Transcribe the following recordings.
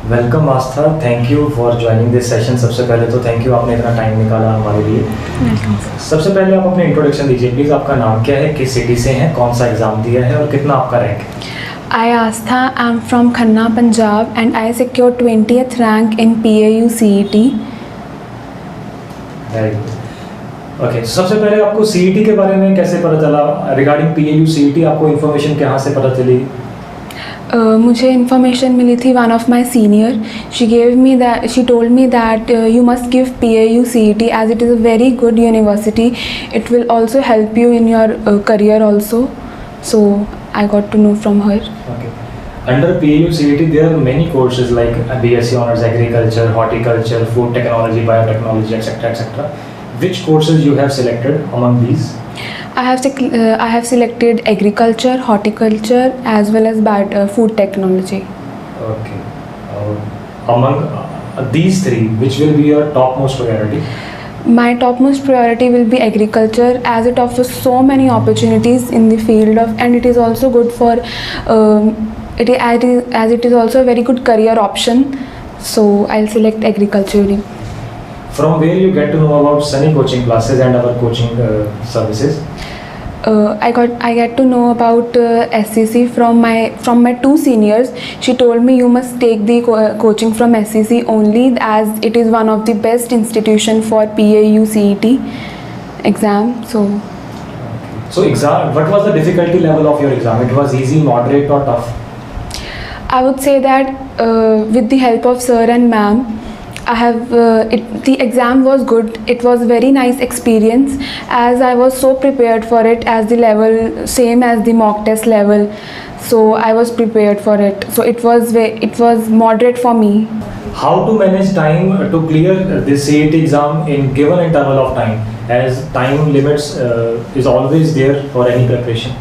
Welcome Aastha, thank you for joining this session. सबसे पहले तो थैंक यू, आपने इतना टाइम निकाला हमारे लिए। वेलकम। सबसे पहले आप अपने इंट्रोडक्शन दीजिए प्लीज़। आपका नाम क्या है, किस सिटी से हैं, कौन सा एग्ज़ाम दिया है और कितना आपका रैंक है? I Astha, I'm from Khanna, Punjab, and I secured 20th rank in PAU CET. Very good. Okay, सबसे पहले आपको सीईटी के बारे में कैसे पता चला? रिगार्डिंग पीएयू सीईटी आपको इन्फॉर्मेशन कहाँ से पता चली? मुझे इन्फॉर्मेशन मिली थी one of my senior. She told me that you must give PAU CET as it is a very good university. It will also help you in your career also. So I got to know from her. Okay. Under PAU CET there are many courses like BSc Honors Agriculture, Horticulture, Food Technology, Biotechnology, etc. etc. Which courses you have selected among these? I have selected agriculture, horticulture, as well as food technology. Okay. Among these three, which will be your topmost priority? My topmost priority will be agriculture, as it offers so many opportunities in the field of, and it is also good for, as it is also a very good career option. So I'll select agriculture. From where you get to know about Sunny coaching classes and our coaching services? I get to know about SCC from my two seniors. She told me you must take the coaching from SCC only, as it is one of the best institution for PAU CET exam. So exam, what was the difficulty level of your exam? It was easy, moderate or tough? I would say that with the help of sir and ma'am, the exam was good. It was very nice experience, as I was so prepared for it, as the level same as the mock test level. So I was prepared for it. So it was moderate for me. How to manage time to clear this CET exam in given interval of time, as time limits is always there for any preparation?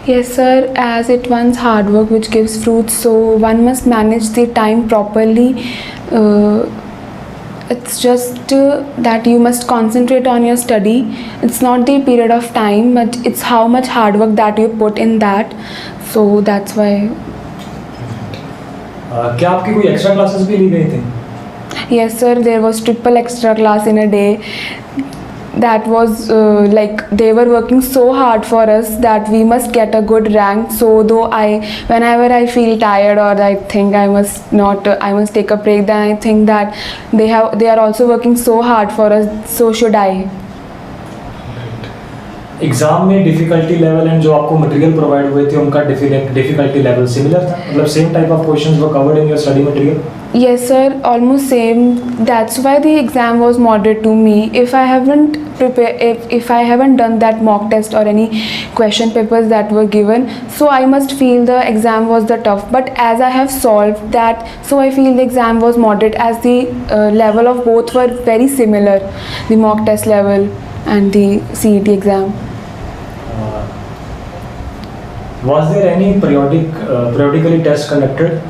Yes sir, as it one's hard work which gives fruits, so one must manage the time properly. It's just that you must concentrate on your study. It's not the period of time, but it's how much hard work that you put in that. So that's why. क्या आपकी कोई extra classes भी ली गई थी? Yes sir, there was triple extra class in a day. That was like they were working so hard for us that we must get a good rank. So whenever I feel tired, or I think I must take a break, then I think that they are also working so hard for us. So should I? Exam में difficulty level and जो आपको material provide हुए थे उनका difficulty level similar था, मतलब same type of questions were covered in your study material? Yes sir, almost same. That's why the exam was moderate to me. If I haven't prepared, if I haven't done that mock test or any question papers that were given, so I must feel the exam was the tough. But as I have solved that, so I feel the exam was moderate, as the level of both were very similar, the mock test level and the CET exam. Was there any periodically test conducted?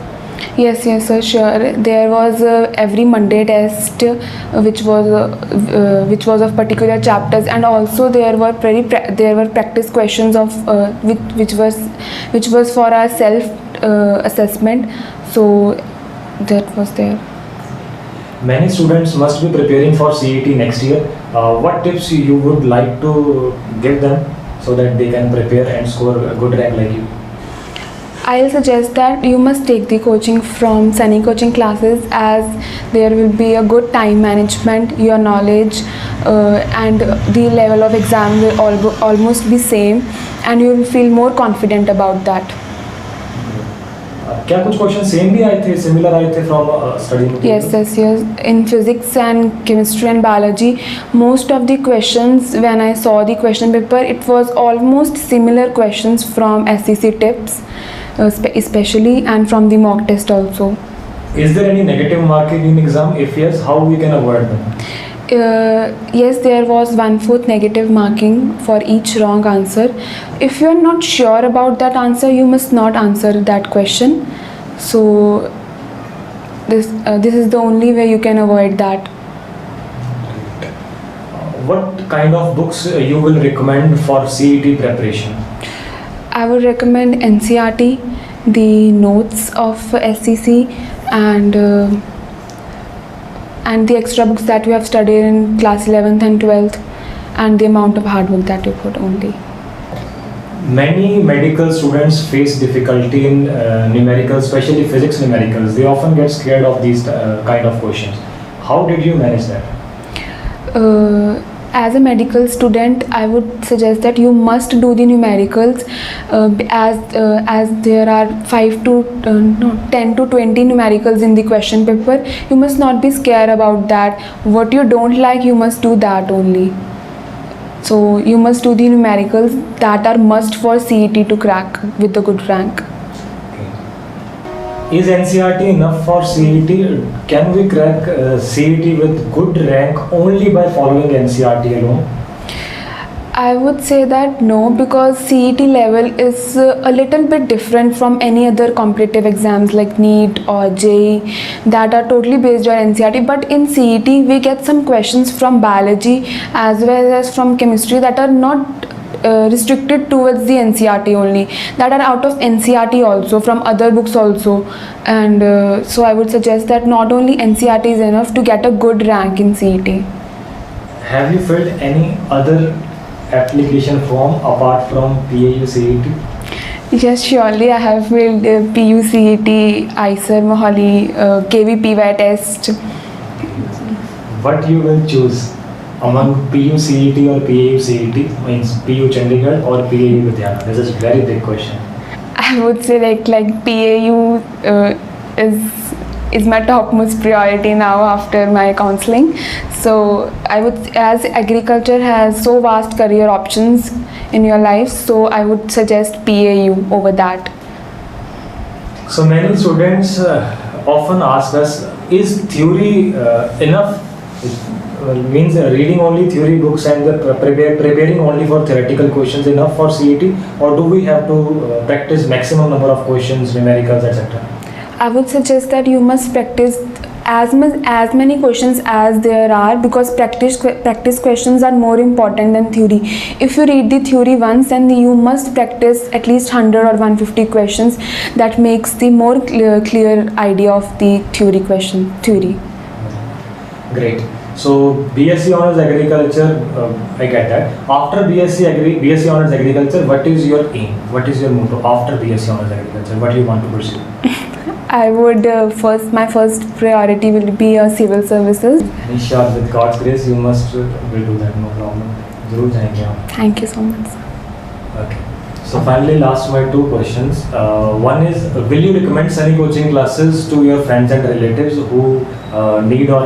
Yes sir, sure. There was every Monday test, which was of particular chapters, and also there were practice questions of which was for our self assessment. So that was there. Many students must be preparing for CET next year. What tips you would like to give them so that they can prepare and score a good rank like you? I'll suggest that you must take the coaching from Sunny coaching classes, as there will be a good time management, your knowledge and the level of exam will almost be same, and you will feel more confident about that. क्या कुछ question same भी आए थे, similar आए थे from study material? Yes. In physics and chemistry and biology, most of the questions, when I saw the question paper, it was almost similar questions from SCC tips, especially, and from the mock test also. Is there any negative marking in exam? If yes, how we can avoid them? Yes, there was 1/4 negative marking for each wrong answer. If you are not sure about that answer, you must not answer that question. So this is the only way you can avoid that. What kind of books you will recommend for CET preparation? I would recommend NCERT, the notes of SCC, and the extra books that you have studied in class 11th and 12th, and the amount of hard work that you put only. Many medical students face difficulty in numericals, especially physics numericals. They often get scared of these kind of questions. How did you manage that? As a medical student, I would suggest that you must do the numericals, as there are 10 to 20 numericals in the question paper. You must not be scared about that. What you don't like, you must do that only. So you must do the numericals that are must for CET to crack with a good rank. Is NCERT enough for CET? Can we crack CET with good rank only by following NCERT alone? I would say that no, because CET level is a little bit different from any other competitive exams like NEET or JEE that are totally based on NCERT. But in CET, we get some questions from biology as well as from chemistry that are not restricted towards the NCERT only, that are out of NCERT also, from other books also. And so I would suggest that not only NCERT is enough to get a good rank in CET. Have you filled any other application form apart from PAU CET? Yes, surely I have filled PU CET, ICER, Mohali, KVPY test. What you will choose among PU CET or PAU CET, means PU Chandigarh or PAU Ludhiana? This is a very big question. I would say like PAU is my topmost priority now after my counseling. So I would, as agriculture has so vast career options in your life, so I would suggest PAU over that. So many students often ask us, is theory enough? Means reading only theory books and preparing only for theoretical questions enough for CET, or do we have to practice maximum number of questions, numericals, etc.? I would suggest that you must practice as many questions as there are, because practice questions are more important than theory. If you read the theory once, then you must practice at least 100 or 150 questions. That makes the more clear idea of the theory. Great. So BSc Honours Agriculture, I get that. After BSc Honours Agriculture, what is your aim? What is your motto after BSc Honours Agriculture? What do you want to pursue? I would my first priority will be civil services. Nisha, with God's grace, you must will do that, no problem. जरूर जाएंगे आप. Thank you so much. Okay. So finally, last my two questions. One is, will you recommend Sunny coaching classes to your friends and relatives who need or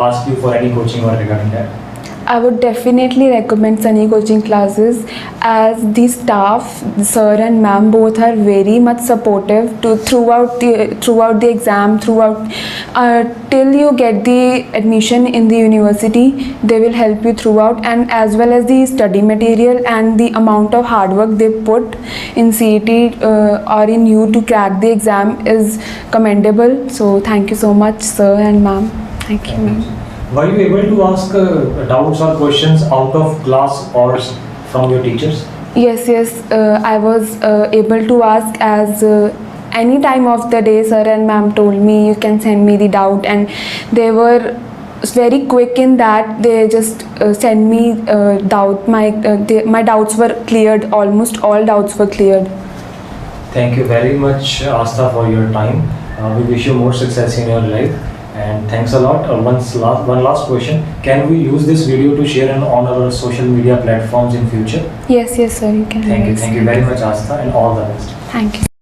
ask you for any coaching or regarding that? I would definitely recommend Sunny coaching classes, as the staff, sir and ma'am, both are very much supportive throughout the exam, till you get the admission in the university. They will help you throughout, and as well as the study material and the amount of hard work they put in CET or in you to crack the exam is commendable. So thank you so much, sir and ma'am. Thank you, ma'am. Were you able to ask doubts or questions out of class or from your teachers? Yes, I was able to ask, as any time of the day sir and ma'am told me you can send me the doubt, and they were very quick in that. They just sent me doubt. My doubts were cleared. Almost all doubts were cleared. Thank you very much, Asta, for your time. We wish you more success in your life. And thanks a lot. One last question. Can we use this video to share on our social media platforms in future? Yes, sir, you can. Thank you very much, Asta, and all the best. Thank you.